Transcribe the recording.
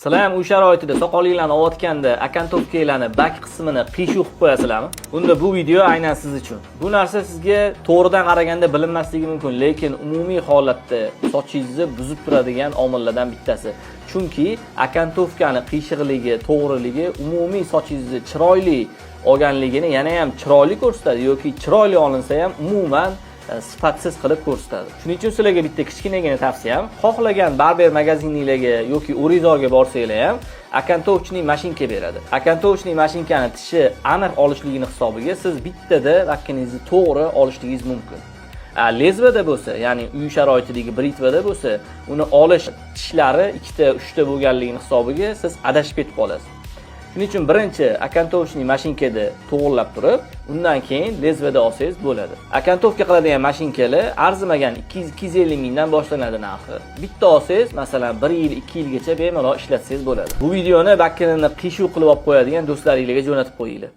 Sizlar ham uy sharoitida soqolinglarni ovotganda akantovkalarni bak qismini qiyshuv qilib qo'yasizlarmi? Unda bu video aynan siz uchun. Bu narsa sizga to'g'ridan qaraganda bilinmasligi mumkin, lekin umumiy holatda sochingizni buzib turadigan omillardan bittasi. Chunki akantovkani qiyshiqligi, to'g'riligi umumiy sochingizni chiroyli olganligini yana ham chiroyli ko'rsatadi yoki chiroyli olinsa ham umuman sifatsiz qilib ko'rsatadi. Shuning uchun sizlarga bitta kichkinagina tavsiyam, xohlagan barber magazininglarga yoki o'rizorga borsanglar ham akantovchining mashinka beradi. Akantovchining mashinkani tishi aniq olishligini hisobiga siz bittada vakkiningizni to'g'ri olishligingiz mumkin. Lezvada bo'lsa, ya'ni uy sharoitidagi britvada bo'lsa, uni olish tishlari 2 ta, 3 ta bo'lganligini hisobiga siz adashib ketib qolasiz. Shuning uchun birinchi akantovchining mashinkada to'g'rilab turib, undan keyin lezvada olsangiz bo'ladi. Akantovka qiladigan mashinkalar arzimagan 200-250 mingdan boshlanadi narxi. Bitta olsangiz, masalan, 1 yil, 2 yilgacha bemalol ishlatsangiz bo'ladi. Bu videoni bakkinini qiyshuv qilib olib qo'yadigan do'stlaringizga jo'natib qo'yinglar.